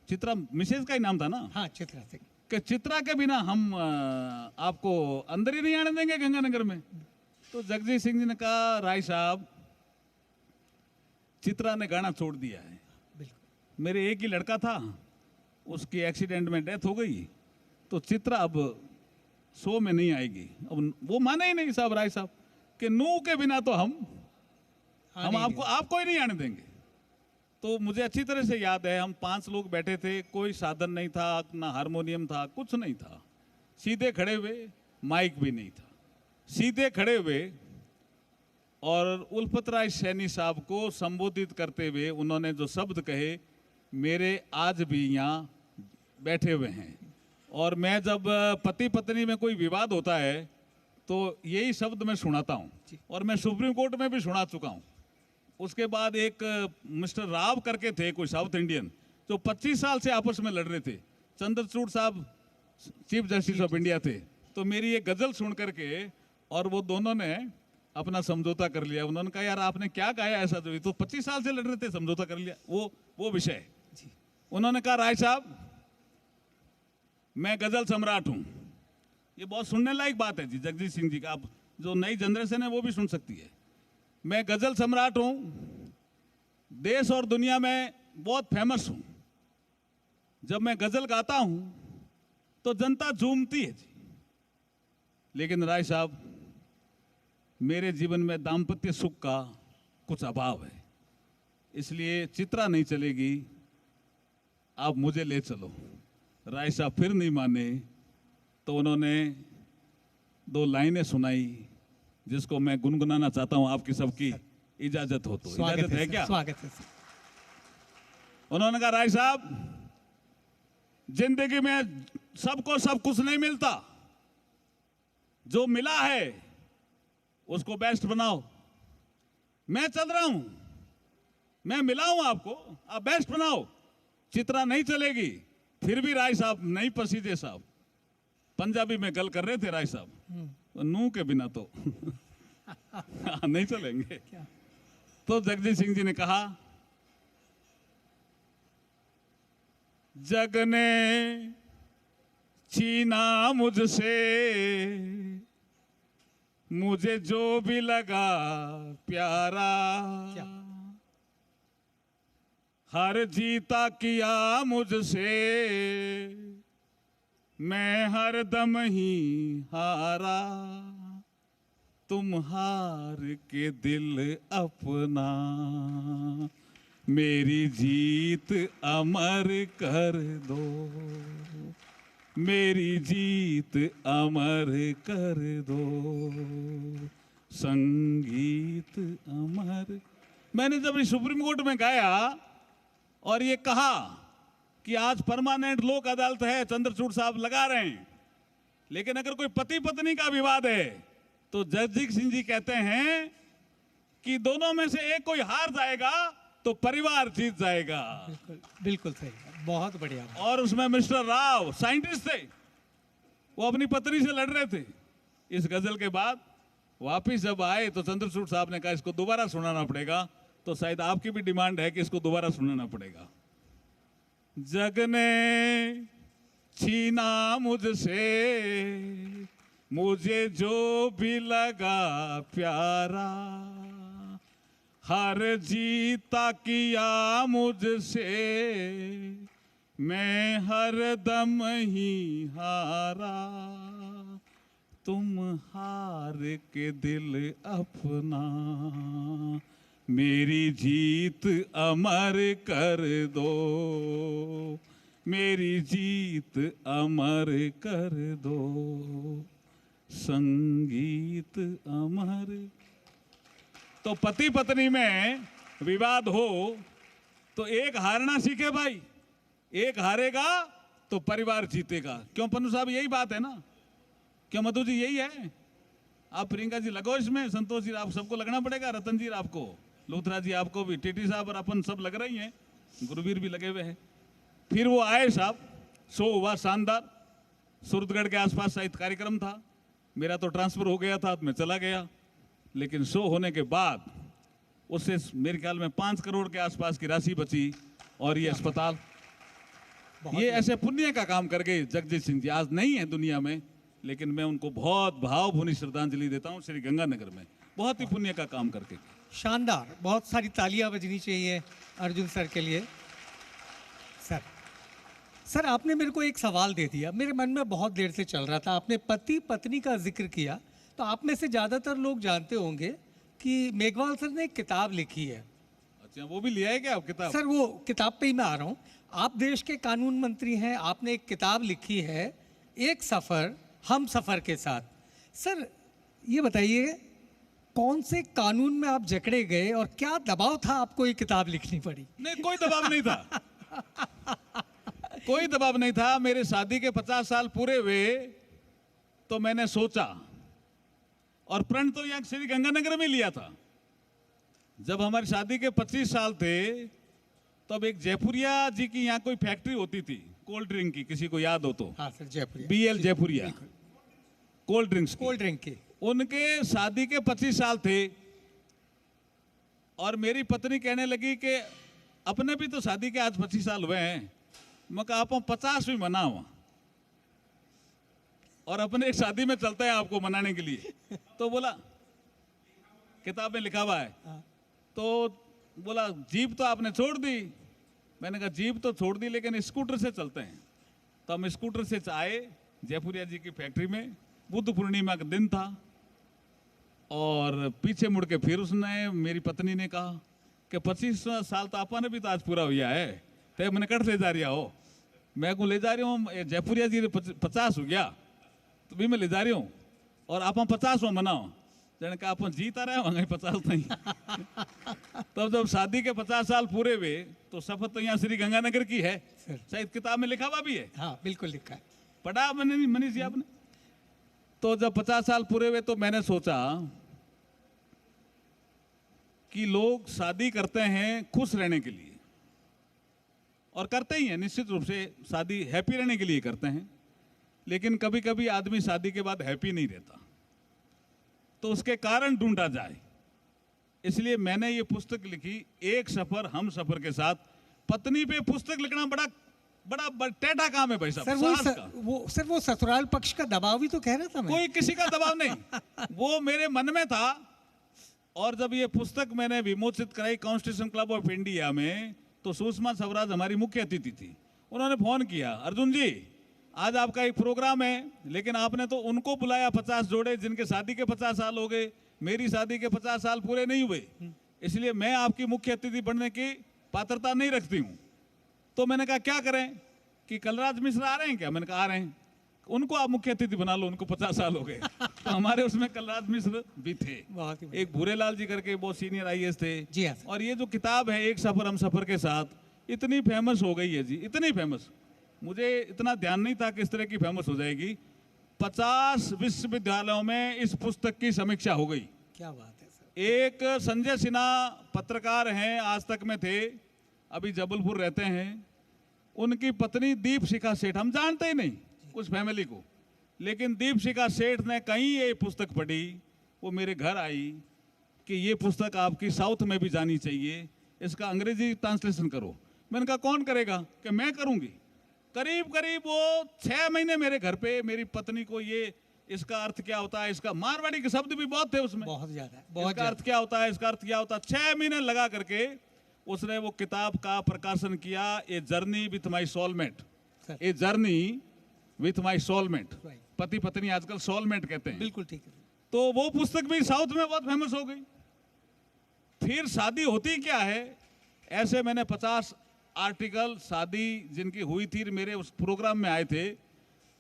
चित्रा मिसेज का ही नाम था ना? हाँ, चित्रा सिंह। कि चित्रा के बिना हम आपको अंदर ही नहीं आने देंगे गंगानगर में। तो जगजीत सिंह जी ने कहा राय साहब, चित्रा ने गाना छोड़ दिया है। मेरे एक ही लड़का था, उसकी एक्सीडेंट में डेथ हो गई, तो चित्रा अब शो में नहीं आएगी। अब वो माने ही नहीं साहब राय साहब कि नू के बिना तो हम आपको ही नहीं आने देंगे। तो मुझे अच्छी तरह से याद है, हम 5 लोग बैठे थे, कोई साधन नहीं था, ना हारमोनियम था, कुछ नहीं था, सीधे खड़े हुए, माइक भी नहीं था, सीधे खड़े हुए और उल्फत राय सैनी साहब को संबोधित करते हुए उन्होंने जो शब्द कहे, मेरे आज भी यहाँ बैठे हुए हैं। और मैं जब पति पत्नी में कोई विवाद होता है तो यही शब्द मैं सुनाता हूँ, और मैं सुप्रीम कोर्ट में भी सुना चुका हूँ। उसके बाद एक मिस्टर राव करके थे कोई साउथ इंडियन, जो 25 साल से आपस में लड़ रहे थे। चंद्रचूड़ साहब चीफ जस्टिस ऑफ इंडिया थे। तो मेरी एक गजल सुन करके और वो दोनों ने अपना समझौता कर लिया। उन्होंने कहा यार आपने क्या गाया ऐसा, जो तो 25 साल से लड़ रहे थे, समझौता कर लिया। वो विषय। उन्होंने कहा राय साहब मैं गजल सम्राट हूं। ये बहुत सुनने लायक बात है जी जगजीत सिंह जी का, आप जो नई जनरेशन है वो भी सुन सकती है। मैं गजल सम्राट हूं, देश और दुनिया में बहुत फेमस हूं। जब मैं गजल गाता हूं तो जनता झूमती है जी। लेकिन राय साहब मेरे जीवन में दाम्पत्य सुख का कुछ अभाव है, इसलिए चित्रा नहीं चलेगी, आप मुझे ले चलो। राय साहब फिर नहीं माने, तो उन्होंने 2 लाइनें सुनाई जिसको मैं गुनगुनाना चाहता हूं, आपकी सबकी इजाजत हो तो। इजाजत है क्या? स्वागत है। उन्होंने कहा राय साहब जिंदगी में सबको सब कुछ नहीं मिलता, जो मिला है उसको बेस्ट बनाओ। मैं चल रहा हूं, मैं मिला हूं आपको, आप बेस्ट बनाओ। चित्रा नहीं चलेगी। फिर भी राय साहब नहीं पसीजे साहब, पंजाबी में गल कर रहे थे राय साहब, नू के बिना तो नहीं चलेंगे। तो जगजीत सिंह जी ने कहा जग ने छीना मुझसे मुझे जो भी लगा प्यारा, हर जीता किया मुझसे मैं हर दम ही हारा, तुम हार के दिल अपना मेरी जीत अमर कर दो, मेरी जीत अमर कर दो, संगीत अमर। मैंने जब सुप्रीम कोर्ट में गाया और ये कहा कि आज परमानेंट लोक अदालत है, चंद्रचूड़ साहब लगा रहे हैं, लेकिन अगर कोई पति पत्नी का विवाद है तो जगजीत सिंह जी कहते हैं कि दोनों में से एक कोई हार जाएगा तो परिवार जीत जाएगा। बिल्कुल बिल्कुल सही, बहुत बढ़िया। और उसमें मिस्टर राव साइंटिस्ट थे, वो अपनी पत्नी से लड़ रहे थे। इस गजल के बाद वापिस जब आए तो चंद्रचूड़ साहब ने कहा इसको दोबारा सुनाना पड़ेगा, तो शायद आपकी भी डिमांड है कि इसको दोबारा सुनाना पड़ेगा। जग ने छीना मुझसे मुझे जो भी लगा प्यारा, हर जीता किया मुझसे मैं हर दम ही हारा, तुम हार के दिल अपना मेरी जीत अमर कर दो, मेरी जीत अमर कर दो, संगीत अमर। तो पति पत्नी में विवाद हो तो एक हारना सीखे भाई, एक हारेगा तो परिवार जीतेगा। क्यों पन्नू साहब, यही बात है ना? क्यों मधु जी, यही है? आप प्रियंका जी लगो इसमें, संतोष जी आप सबको लगना पड़ेगा, रतन जी आपको, लूथरा जी आपको भी, टीटी साहब और अपन सब लग रही हैं, गुरुवीर भी लगे हुए हैं। फिर वो आए साहब, शो हुआ शानदार, सूरतगढ़ के आसपास साहित्य कार्यक्रम था, मेरा तो ट्रांसफर हो गया था तो मैं चला गया, लेकिन शो होने के बाद उससे मेरे ख्याल में 5 करोड़ के आसपास की राशि बची और ये अस्पताल, ये ऐसे पुण्य का काम कर गए जगजीत सिंह जी। आज नहीं है दुनिया में, लेकिन मैं उनको बहुत भावभीनी श्रद्धांजलि देता हूँ श्री गंगानगर में, बहुत ही पुण्य का काम करके। शानदार, बहुत सारी तालियां बजनी चाहिए अर्जुन सर के लिए। सर आपने मेरे को एक सवाल दे दिया, मेरे मन में बहुत देर से चल रहा था। आपने पति पत्नी का जिक्र किया, तो आप में से ज़्यादातर लोग जानते होंगे कि मेघवाल सर ने एक किताब लिखी है। अच्छा, वो भी लिया है क्या आप किताब? सर वो किताब पे ही मैं आ रहा हूँ। आप देश के कानून मंत्री हैं, आपने एक किताब लिखी है, एक सफ़र हम सफ़र के साथ। सर ये बताइए, कौन से कानून में आप जकड़े गए और क्या दबाव था आपको ये किताब लिखनी पड़ी? नहीं, कोई दबाव नहीं था। कोई दबाव नहीं था। मेरे शादी के 50 साल पूरे हुए तो मैंने सोचा, और प्रण तो यहाँ श्री गंगानगर में लिया था। जब हमारी शादी के 25 साल थे तब एक जयपुरिया जी की यहाँ कोई फैक्ट्री होती थी कोल्ड ड्रिंक की, किसी को याद हो तो? हाँ sir, Jaipuria, BL Jaipuria cold drinks, cold drink की। उनके शादी के 25 साल थे और मेरी पत्नी कहने लगी कि अपने भी तो शादी के आज 25 साल हुए हैं, मैं कहा आप 50 भी मनाओ और अपने एक शादी में चलते हैं आपको मनाने के लिए। तो बोला किताब में लिखा हुआ है, तो बोला जीप तो आपने छोड़ दी। मैंने कहा जीप तो छोड़ दी, लेकिन स्कूटर से चलते हैं। तो हम स्कूटर से आए जयपुरिया जी की फैक्ट्री में, बुद्ध पूर्णिमा का दिन था, और पीछे मुड़ के फिर उसने, मेरी पत्नी ने कहा कि 25 साल तो आपने भी तो आज पूरा हुआ है, तो मैंने कट ले जा रही हो, मैं को ले जा रही हूँ, जयपुरिया जी 50 हो गया तो भी मैं ले जा रही हूँ, और आप 50 मनाओ। जन का अपन जीता रहे होंगे 50 नहीं। तब जब शादी के 50 साल पूरे हुए तो शपथ तो यहाँ श्री गंगानगर की है, शायद किताब में लिखा हुआ भी है। हाँ बिल्कुल लिखा है, पढ़ा मैंने, मनीष जी आपने? तो जब 50 साल पूरे हुए तो मैंने सोचा कि लोग शादी करते हैं खुश रहने के लिए, और करते ही हैं निश्चित रूप से, शादी हैप्पी रहने के लिए करते हैं, लेकिन कभी कभी आदमी शादी के बाद हैप्पी नहीं रहता, तो उसके कारण ढूंढा जाए। इसलिए मैंने ये पुस्तक लिखी, एक सफर हम सफर के साथ। पत्नी पे पुस्तक लिखना बड़ा बड़ा टेढ़ा काम है भाई साहब। सर वो ससुराल पक्ष का दबाव भी तो कह रहा था मैं। कोई किसी का दबाव नहीं, वो मेरे मन में था। और जब ये पुस्तक मैंने विमोचित कराई कॉन्स्टिट्यूशन क्लब ऑफ इंडिया में, तो सुषमा स्वराज हमारी मुख्य अतिथि थी। उन्होंने फोन किया, अर्जुन जी आज आपका एक प्रोग्राम है, लेकिन आपने तो उनको बुलाया 50 जोड़े जिनके शादी के 50 साल हो गए, मेरी शादी के 50 साल पूरे नहीं हुए, इसलिए मैं आपकी मुख्य अतिथि बनने की पात्रता नहीं रखती हूँ। तो मैंने कहा क्या करें कि कलराज मिश्र आ रहे हैं क्या? मैंने कहा आ रहे हैं, उनको आप मुख्य अतिथि बना लो, उनको 50 साल हो गए। तो हमारे उसमें कलराज मिश्र भी थे, एक भूरेलाल जी करके बहुत सीनियर IAS थे जी हाँ। और ये जो किताब है एक सफर हम सफर के साथ, इतनी फेमस हो गई है जी, इतनी फेमस, मुझे इतना ध्यान नहीं था कि इस तरह की फेमस हो जाएगी। 50 विश्वविद्यालयों में इस पुस्तक की समीक्षा हो गई। क्या बात है सर। एक संजय सिन्हा पत्रकार हैं, आज तक में थे, अभी जबलपुर रहते हैं, उनकी पत्नी दीपशिखा सेठ, हम जानते ही नहीं उस फैमिली को, लेकिन दीपशिखा सेठ ने कहीं ये पुस्तक पढ़ी, वो मेरे घर आई कि ये पुस्तक आपकी साउथ में भी जानी चाहिए, इसका अंग्रेजी ट्रांसलेशन करो। मैंने कहा कौन करेगा? कि मैं करूंगी। करीब करीब वो 6 महीने मेरे घर पे, मेरी पत्नी को ये इसका अर्थ क्या होता है, इसका मारवाड़ी के शब्द भी बहुत थे उसमें, बहुत ज्यादा, इसका अर्थ क्या होता है, इसका अर्थ क्या होता है। 6 महीने लगा करके उसने वो किताब का प्रकाशन किया, a journey with my soulmate, a journey with my soulmate. पति पत्नी आजकल सोलमेट कहते हैं। बिल्कुल ठीक है। तो वो पुस्तक भी साउथ में बहुत फेमस हो गई। फिर शादी होती क्या है, ऐसे मैंने 50 आर्टिकल शादी जिनकी हुई थी मेरे उस प्रोग्राम में आए थे,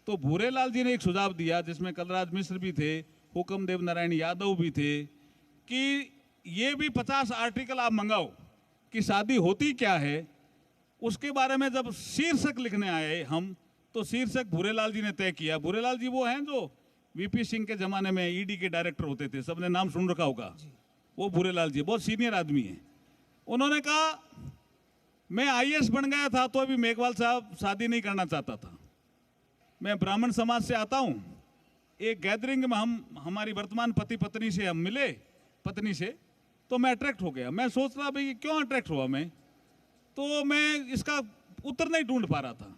तो भूरेलाल जी ने एक सुझाव दिया, जिसमें कलराज मिश्र भी थे, हुक्म देव नारायण यादव भी थे, कि ये भी 50 आर्टिकल आप मंगाओ कि शादी होती क्या है। उसके बारे में जब शीर्षक लिखने आए हम, तो शीर्षक भूरेलाल जी ने तय किया। भूरेलाल जी वो हैं जो वीपी सिंह के ज़माने में ईडी के डायरेक्टर होते थे, सबने नाम सुन रखा होगा। वो भूरेलाल जी बहुत सीनियर आदमी हैं। उन्होंने कहा मैं आईएएस बन गया था तो अभी मेघवाल साहब शादी नहीं करना चाहता था। मैं ब्राह्मण समाज से आता हूँ। एक गैदरिंग में हमारी वर्तमान पति पत्नी से हम मिले, पत्नी से, तो मैं अट्रैक्ट हो गया। मैं सोच रहा भाई क्यों अट्रैक्ट हुआ मैं, तो मैं इसका उत्तर नहीं ढूंढ पा रहा था।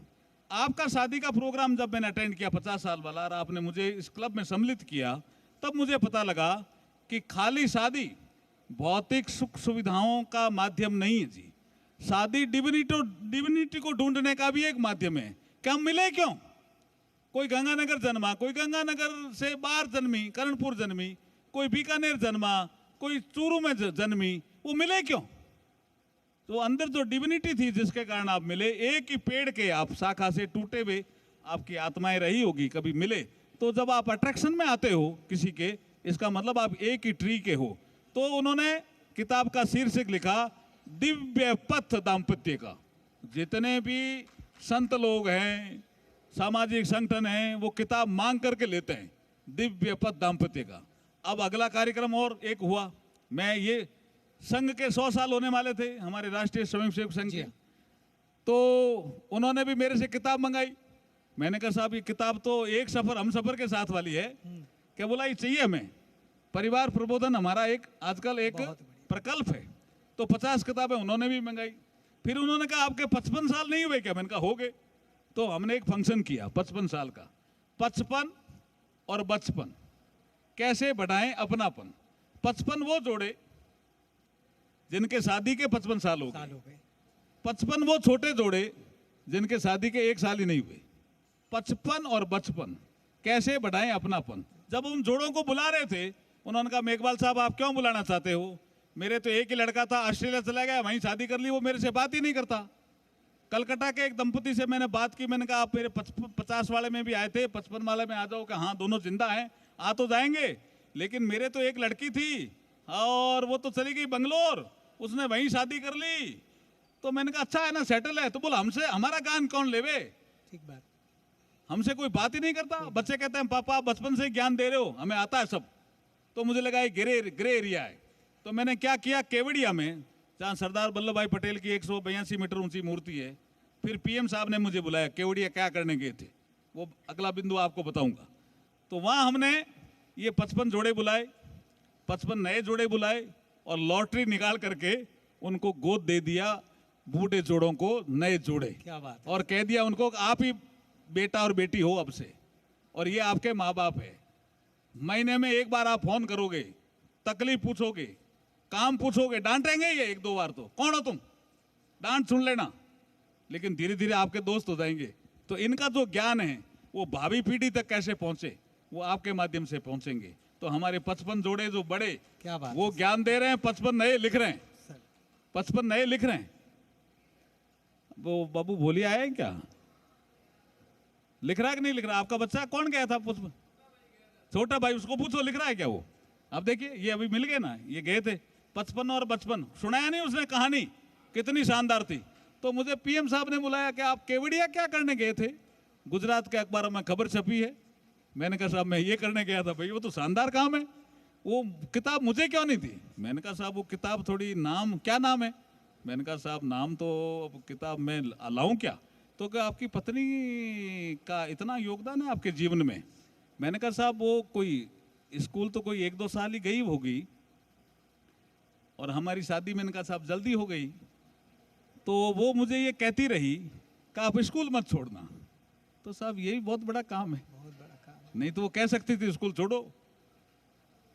आपका शादी का प्रोग्राम जब मैंने अटेंड किया 50 साल वाला, और आपने मुझे इस क्लब में सम्मिलित किया, तब मुझे पता लगा कि खाली शादी भौतिक सुख सुविधाओं का माध्यम नहीं है जी। शादी डिविनिटी को ढूंढने का भी एक माध्यम है कि हम मिले क्यों। कोई गंगानगर जन्मा, कोई गंगानगर से बाहर जन्मी, करणपुर जन्मी, कोई बीकानेर जन्मा, कोई चूरू में जन्मी, वो मिले क्यों। तो अंदर जो डिविनिटी थी जिसके कारण आप मिले, एक ही पेड़ के आप शाखा से टूटे हुए आपकी आत्माएं रही होगी, कभी मिले। तो जब आप अट्रैक्शन में आते हो किसी के, इसका मतलब आप एक ही ट्री के हो। तो उन्होंने किताब का शीर्षक लिखा दिव्य पथ दाम्पत्य का। जितने भी संत लोग हैं, सामाजिक संगठन हैं, वो किताब मांग करके लेते हैं, दिव्य पथ दाम्पत्य का। अब अगला कार्यक्रम और एक हुआ, मैं ये संघ के 100 साल होने वाले थे, हमारे राष्ट्रीय स्वयंसेवक संघ के, तो उन्होंने भी मेरे से किताब मंगाई। मैंने कहा साहब ये किताब तो एक सफर हम सफर के साथ वाली है, क्या बोला ये चाहिए हमें। परिवार प्रबोधन हमारा एक आजकल एक प्रकल्प है, तो 50 किताबें उन्होंने भी मंगाई। फिर उन्होंने कहा आपके 55 साल नहीं हुए क्या। मैंने कहा हो गए। तो हमने एक फंक्शन किया 55 साल का। 55 और बचपन कैसे बढ़ाएं अपनापन। 55 वो जोड़े जिनके शादी के 55 साल हो गए। 55 वो छोटे जोड़े जिनके शादी के 1 साल ही नहीं हुए। 55 और बचपन कैसे बढ़ाएं अपनापन। जब उन जोड़ों को बुला रहे थे, उन्होंने कहा मेघवाल साहब आप क्यों बुलाना चाहते हो, मेरे तो एक ही लड़का था, ऑस्ट्रेलिया चला गया, वहीं शादी कर ली, वो मेरे से बात ही नहीं करता। कलकत्ता के एक दंपति से मैंने बात की, मैंने कहा आप मेरे 50 वाले में भी आए थे, 55 वाले में आ जाओ। कि हाँ दोनों जिंदा हैं, आ तो जाएंगे, लेकिन मेरे तो एक लड़की थी और वो तो चली गई बंगलोर, उसने वहीं शादी कर ली। तो मैंने कहा अच्छा है ना, सेटल है। तो बोला हमसे हमारा ज्ञान कौन लेवे, ठीक बात, हमसे कोई बात ही नहीं करता। बच्चे कहते हैं पापा बचपन से ज्ञान दे रहे हो, हमें आता है सब। तो मुझे लगा ये ग्रे एरिया है। तो मैंने क्या किया, केवड़िया में जहाँ सरदार वल्लभ भाई पटेल की 182 मीटर ऊंची मूर्ति है, फिर पीएम साहब ने मुझे बुलाया, केवड़िया क्या करने गए थे, वो अगला बिंदु आपको बताऊंगा। तो वहाँ हमने ये 55 जोड़े बुलाए, 55 नए जोड़े बुलाए और लॉटरी निकाल करके उनको गोद दे दिया, बूढ़े जोड़ों को नए जोड़े। क्या बात है। और कह दिया उनको आप ही बेटा और बेटी हो अब से, और ये आपके माँ बाप है। महीने में एक बार आप फोन करोगे, तकलीफ पूछोगे, काम पूछोगे, डांटेंगे ये 1-2 बार, तो कौन हो तुम, डांट सुन लेना, लेकिन धीरे धीरे आपके दोस्त हो जाएंगे। तो इनका जो ज्ञान है वो भावी पीढ़ी तक कैसे पहुंचे, वो आपके माध्यम से पहुंचेंगे। तो हमारे 55 जोड़े जो बड़े, क्या बात, वो ज्ञान दे रहे हैं, 55 नए लिख रहे हैं, 55 नए लिख रहे हैं। वो बाबू भोलिया है क्या, लिख रहा है कि नहीं लिख रहा। आपका बच्चा कौन गया था, छोटा भाई, उसको पूछो लिख रहा है क्या वो। अब देखिए ये अभी मिल गए ना, ये गए थे 55 और बचपन, सुनाया नहीं उसने कहानी, कितनी शानदार थी। तो मुझे पीएम साहब ने बुलाया कि आप केवड़िया क्या करने गए थे, गुजरात के अखबारों में खबर छपी है। मैंने कहा साहब मैं ये करने गया था। भाई वो तो शानदार काम है, वो किताब मुझे क्यों नहीं थी। मैंने कहा साहब वो किताब थोड़ी, नाम क्या नाम है। मैंने कहा साहब नाम तो किताब में लाऊं क्या। तो क्या आपकी पत्नी का इतना योगदान है आपके जीवन में। मैंने कहा साहब वो कोई स्कूल तो कोई 1-2 साल ही गई होगी, और हमारी शादी मैंने कहा साहब जल्दी हो गई, तो वो मुझे ये कहती रही कि आप स्कूल मत छोड़ना। तो साहब यही बहुत बड़ा काम है, बहुत बड़ा काम है। नहीं तो वो कह सकती थी स्कूल छोड़ो,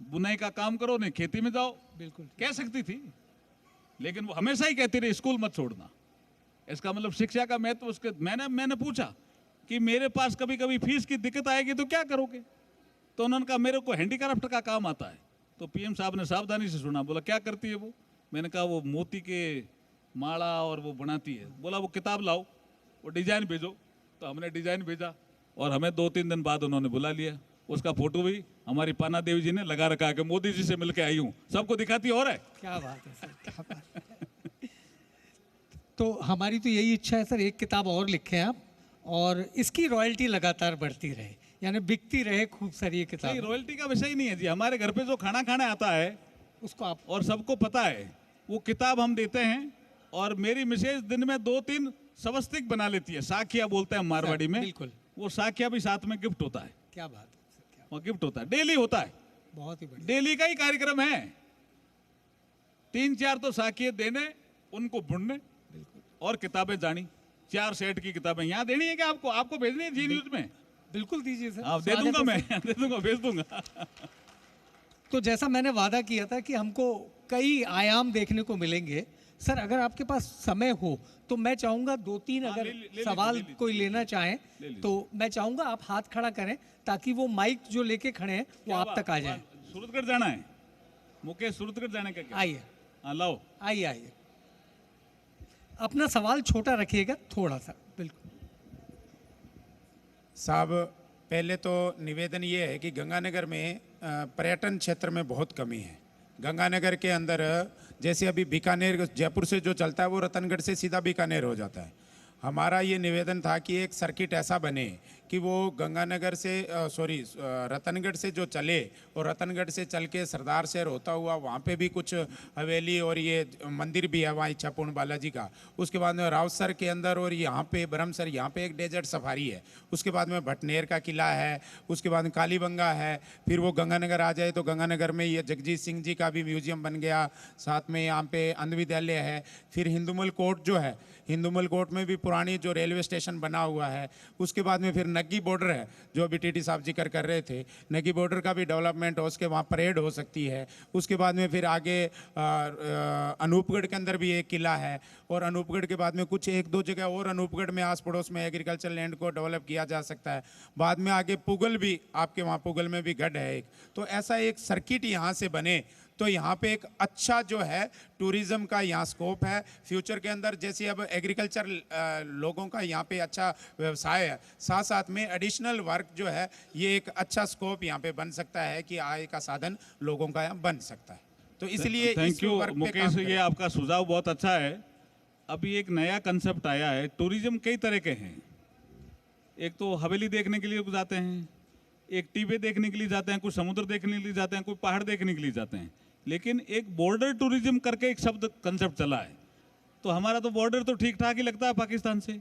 बुनाई का काम करो, नहीं खेती में जाओ, बिल्कुल कह सकती थी, लेकिन वो हमेशा ही कहती रही स्कूल मत छोड़ना। इसका मतलब शिक्षा का महत्व उसके। मैंने पूछा कि मेरे पास कभी कभी फीस की दिक्कत आएगी तो क्या करोगे। तो उन्होंने कहा मेरे को हैंडीक्राफ्ट का काम आता है। तो पीएम साहब ने सावधानी से सुना, बोला क्या करती है वो। मैंने कहा वो मोती के माला और वो बनाती है। बोला वो किताब लाओ, वो डिजाइन भेजो। तो हमने डिजाइन भेजा और हमें 2-3 दिन बाद उन्होंने बुला लिया। उसका फोटो भी हमारी पाना देवी जी ने लगा रखा है कि मोदी जी से मिलकर आई हूँ, सबको दिखाती और है। क्या बात है सर, क्या बात है। तो हमारी तो यही इच्छा है सर, एक किताब और लिखें आप, और इसकी रॉयल्टी लगातार बढ़ती रहे, यानी बिकती रहे खूब सारी ये नहीं, किताब, रॉयल्टी का विषय ही नहीं है जी। हमारे घर पे जो खाना खाने आता है उसको आप और सबको पता है, वो किताब हम देते हैं। और मेरी मिसेज दिन में 2-3 स्वस्तिक बना लेती है, साखिया बोलते हैं हम मारवाड़ी में। बिल्कुल। वो साखिया भी साथ में गिफ्ट होता है, क्या बात है सर, क्या वो गिफ्ट होता है, डेली होता है, बहुत ही बढ़िया। डेली का ही कार्यक्रम है। 3-4 तो साखिए देने, उनको बुनने और किताबें जानी। 4 सेट की किताबें यहाँ देनी है क्या आपको? आपको भेजनी है जी न्यूज में? बिल्कुल दीजिए सर, आप दे दूंगा, मैं दे दूंगा, भेज दूंगा। तो जैसा मैंने वादा किया था कि हमको कई आयाम देखने को मिलेंगे सर, अगर आपके पास समय हो तो मैं चाहूंगा 2-3 हाँ, अगर ले लीजिए, सवाल ले लीजिए। कोई लेना चाहे ले लीजिए। तो मैं चाहूंगा आप हाथ खड़ा करें ताकि वो माइक जो लेके खड़े हैं वो आप तक आ जाए। सूरतगढ़ जाना है, मुकेश, सूरतगढ़ जाने का क्या? आइए हाँ, लाओ। आइए आइए, अपना सवाल छोटा रखिएगा थोड़ा सा। बिल्कुल साहब, पहले तो निवेदन ये है कि गंगानगर में पर्यटन क्षेत्र में बहुत कमी है। गंगानगर के अंदर जैसे अभी बीकानेर जयपुर से जो चलता है वो रतनगढ़ से सीधा बीकानेर हो जाता है। हमारा ये निवेदन था कि एक सर्किट ऐसा बने कि वो गंगानगर से रतनगढ़ से जो चले और रतनगढ़ से चल के सरदार शहर होता हुआ वहाँ पे भी कुछ हवेली और ये मंदिर भी है वहाँ इच्छापूर्ण बालाजी का। उसके बाद में रावसर के अंदर और यहाँ पे ब्रह्मसर, यहाँ पे एक डेजर्ट सफारी है। उसके बाद में भटनेर का किला है, उसके बाद में कालीबंगा है। फिर वो गंगानगर आ जाए तो गंगानगर में ये जगजीत सिंह जी का भी म्यूजियम बन गया, साथ में यहाँ पे अन्य विद्यालय है। फिर हिंदूमल कोर्ट जो है, हिंदूमल कोर्ट में भी पुरानी जो रेलवे स्टेशन बना हुआ है। उसके बाद में फिर नग्गी बॉर्डर है जो अभी टीटी साहब जिक्र कर रहे थे, नग्गी बॉर्डर का भी डेवलपमेंट हो, उसके वहाँ परेड हो सकती है। उसके बाद में फिर आगे अनूपगढ़ के अंदर भी एक किला है और अनूपगढ़ के बाद में कुछ 1-2 जगह और अनूपगढ़ में आस पड़ोस में एग्रीकल्चर लैंड को डेवलप किया जा सकता है। बाद में आगे पुगल भी, आपके वहाँ पुगल में भी गढ़ है एक। तो ऐसा एक सर्किट यहाँ से बने तो यहाँ पे एक अच्छा जो है टूरिज्म का यहाँ स्कोप है फ्यूचर के अंदर। जैसे अब एग्रीकल्चर लोगों का यहाँ पे अच्छा व्यवसाय है, साथ साथ में एडिशनल वर्क जो है, ये एक अच्छा स्कोप यहाँ पे बन सकता है कि आय का साधन लोगों का यहाँ बन सकता है। तो इसलिए थैंक यू मुकेश, ये आपका सुझाव बहुत अच्छा है। अभी एक नया कंसेप्ट आया है, टूरिज्म कई तरह के हैं। एक तो हवेली देखने के लिए जाते हैं, एक टीबे देखने के लिए जाते हैं, कुछ समुद्र देखने के लिए जाते हैं, कोई पहाड़ देखने के लिए जाते हैं। लेकिन एक बॉर्डर टूरिज्म करके एक शब्द कंसेप्ट चला है, तो हमारा तो बॉर्डर तो ठीक ठाक ही लगता है पाकिस्तान से।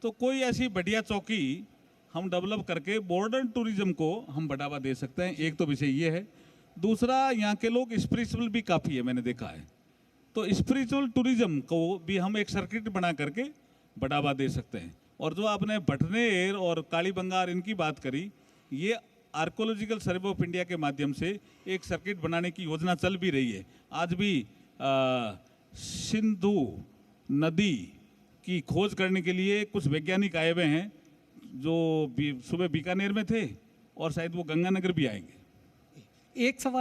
तो कोई ऐसी बढ़िया चौकी हम डेवलप करके बॉर्डर टूरिज्म को हम बढ़ावा दे सकते हैं। एक तो विषय ये है। दूसरा, यहाँ के लोग स्पिरिचुअल भी काफ़ी है, मैंने देखा है। तो स्पिरिचुअल टूरिज्म को भी हम एक सर्किट बना करके बढ़ावा दे सकते हैं। और जो आपने भटनेर और कालीबंगार इनकी बात करी, ये आर्कोलॉजिकल सर्वे ऑफ इंडिया के माध्यम से एक सर्किट बनाने की योजना चल भी रही है। आज भी सिंधु नदी की खोज करने के लिए कुछ वैज्ञानिक आए हुए हैं जो सुबह बीकानेर में थे और शायद वो गंगानगर भी आएंगे। एक सवाल